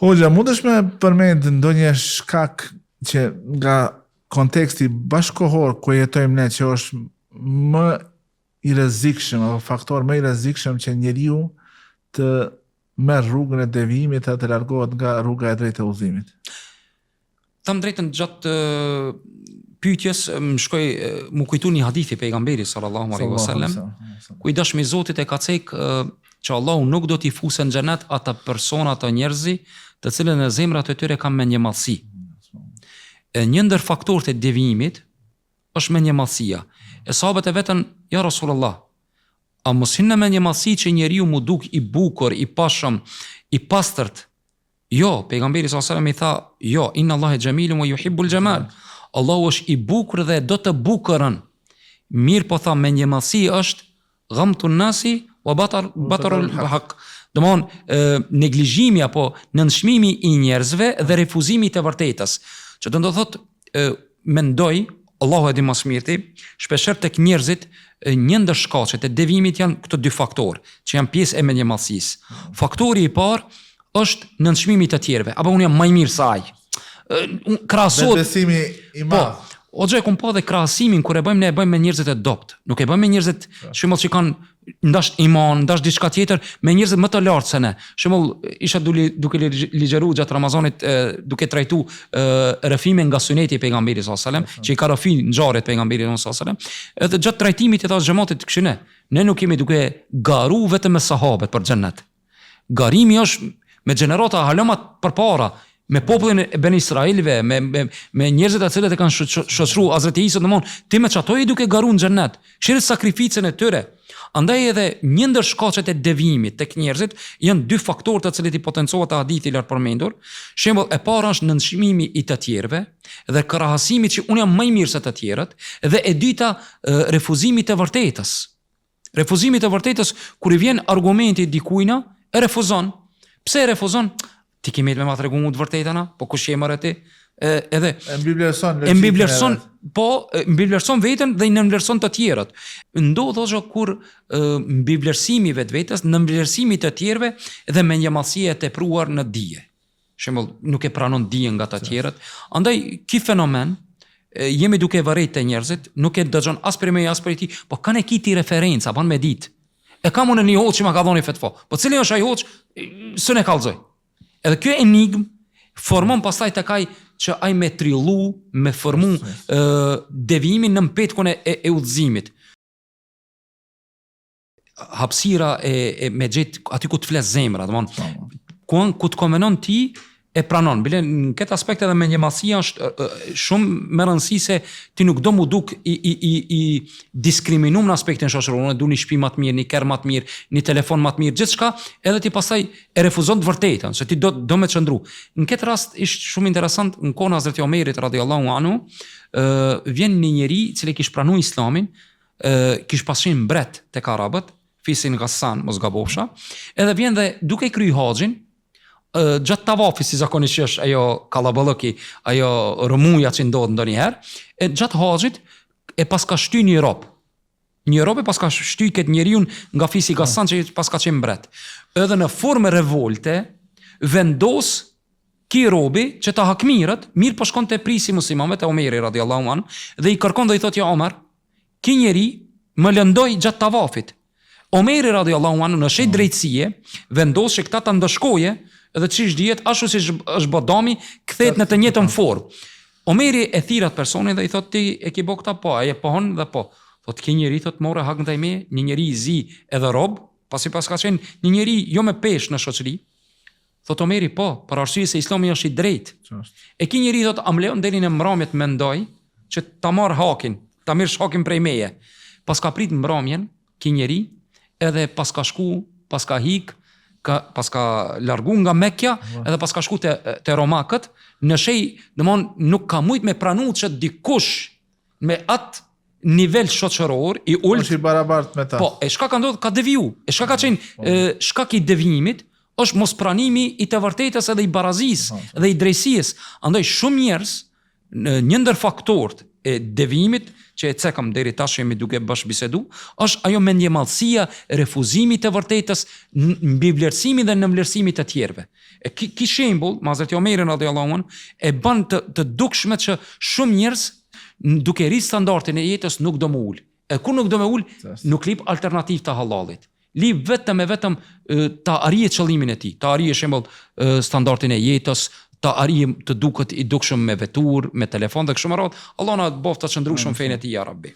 Hoxha, mundesh me përmend ndonjë shkak që nga konteksti bashkohor ku jetojmë ne që është më i rrezikshëm apo faktor më i rrezikshëm që njeriu të merr rrugën e devijimit atë të largohet nga rruga e drejtë e udhëzimit? Tam drejtën gjatë pyetjes më shkoi më kujtu një hadithi pejgamberit sallallahu alaihi wasallam ku i dashmi Zotit e ka cek që Allahu nuk do t'i fusë në xhenet ata persona të njerëzi të cilën në zemrat e tyre kanë menjëmallësi. Një ndër faktorët e devijimit është menjëmallësia. E sahabët e vetën, ja Rasulullah, a mos hin në menjëmallësi që njeriu mu duk i bukur, i pashëm, i pastërt? Jo, pejgamberi sallallahu alaihi wasallam i tha, jo, inna Allahe jamilun wa yuhibbul jamal. Allahu është i bukur dhe do të bukurën. Mirë po tha, menjëmallësi është ghamtun nasi wa batarul haq. Domthon neglizhimi apo nënshmimi i njerëzve dhe refuzimi të vërtetës. Që do të thotë mendoj, Allahu e di më së miri, shpeshherë tek njerëzit një ndër shkaqet e devijimit janë këto dy faktorë, që janë pjesë e menjëmallësisë. Faktori i parë është nënshmimi të tjerëve, apo unë jam më i mirë se ai. Krahasohet besimi i madh. O gjë kum po dhe krahasimin kur e bëjmë ne e bëjmë me njerëzit e dopt. Nuk e bëjmë me njerëzit shembull që kanë ndash iman, ndash diçka tjetër, me njerëzit më të lartë se ne. Shembull isha duke ligjëruar gjatë Ramazanit duke trajtu rrëfime nga suneti i pejgamberit sallallahu alajhi wasallam, që i ka rrëfi ngjarjet pejgamberit sallallahu alajhi wasallam. Edhe gjatë trajtimit i thash xhamatit këshinë, ne nuk jemi duke garu vetëm me sahabët për xhennet. Garimi është me gjenerata halomat përpara, me popullin e Ben Israilve, me njerëzit të cilët e kanë shoqëruar Hazreti Isa, domthon ti me çato i duke garuar në xhennet. Shirë sakrificën e tyre. Andaj edhe një ndër shkaqet e devijimit tek njerëzit janë dy faktorë të cilët i potencohet te hadithi i lart përmendur. Shembull e para është nënshmimi i të tjerëve dhe krahasimi që unë jam më i mirë se të tjerët, dhe e dyta refuzimi të vërtetës. Refuzimi të vërtetës kur i vjen argumenti dikujna, e refuzon. Pse e refuzon? Ti kemi me ma tregu mu të vërtetana, po kush je marrë ti? Edhe e mbivlerëson veten dhe i nënvlerëson të tjerët. Ndodh ose kur mbivlerësimi vetvetes, nënvlerësimi të tjerëve dhe menjëmallësia e tepruar në dije. Shembull, nuk e pranon dijen nga të tjerët. Andaj ky fenomen jemi duke vërejt të njerëzit, nuk e dëgjon as për me as për ti, po kanë kiti referenca, ban me ditë. E kam unë një hoç që ma ka dhoni fetva. Po cili është ai hoç? S'e kallzoj. Edhe kjo enigm formon pastaj tek ai që ai me trillu, me formu devijimin në petkun e udhëzimit. Hapësira e me gjet aty ku të fles zemra, domthon ku të konvenon ti e pranon. Bile në këtë aspekt edhe menjëmallësia është shumë më rëndësi se ti nuk do mu duk i diskriminuar në aspektin shoqëror. Unë du një shtëpi më të mirë, një kerr më të mirë, një telefon më të mirë, gjithçka, edhe ti pastaj e refuzon të vërtetën, se ti do me çndru. Në këtë rast ishte shumë interesant në kohën e Hazreti Omerit radhiyallahu anhu, vjen një njeri i cili kishte pranuar Islamin, kishte pasur mbret tek arabët, fisin Ghassan, mos gabofsha, edhe vjen dhe duke kryer haxhin, gjatë tavafit si zakonisht është ajo kallaballëki, ajo rëmuja që ndodh ndonjëherë, e gjatë haxhit e paska shty një rob. Një rob e paska shty këtë njeriu nga fisi Ghassan që paska qenë mbret. Edhe në formë revolte vendos ki robi që ta hakmirët, mirë po shkon te prisi muslimanëve te Omeri radhiyallahu anhu dhe i kërkon dhe i thotë ja Omar, ki njeri më lëndoi gjatë tavafit. Omeri radhiyallahu anhu në shej drejtësie vendos që këta ta ndëshkoje edhe çish dihet ashtu si është bodami kthehet në të njëjtën formë. Omeri e thirat personin dhe i thotë ti e ke bë këta po, ai e pohon dhe po. Thotë ki njeri thotë morë hak ndaj me, një njeri i zi edhe rob, pasi pas ka qenë një njeri jo me peshë në shoqëri. Thotë Omeri po, për arsye se Islami është i drejtë. E ki njeri thotë am lejon deri në mbrëmjet mendoj që ta marr hakin, ta mirë hakin prej meje. Pas ka prit mbrëmjen, ki njeri edhe pas ka shku, pas ka hik, pas ka largu nga Mekja, edhe pas ka shku te Romakët, në shej, domthon nuk ka mujt me pranu që dikush me atë nivel shoqëror i ulët. Është i barabart me ta. Po, e shka ka ndodhur, ka deviju. E shka ka qenë shkak i devijimit është mos pranimi i të vërtetës edhe i barazisë dhe i drejtësisë. Andaj shumë njerëz, një ndër faktorët e devijimit që e cekam deri tash jemi duke bash bisedu, është ajo mendjemallësia, refuzimi të vërtetës, mbi vlerësimin dhe në vlerësimit të tjerëve. E ky shembull, Hazreti Omeri radhiyallahu anhu e bën të dukshme që shumë njerëz duke rrit standardin e jetës nuk do më ul. E kur nuk do më ul, nuk lip alternativë të hallalit. Lip vetëm ta arrije qëllimin e tij, ta arrije shembull standardin e jetës, ta arrijë të duket i dukshëm me vetur, me telefon dhe kështu me radhë. Allah na bof të çndrueshëm fenë e tij, ya Rabbi.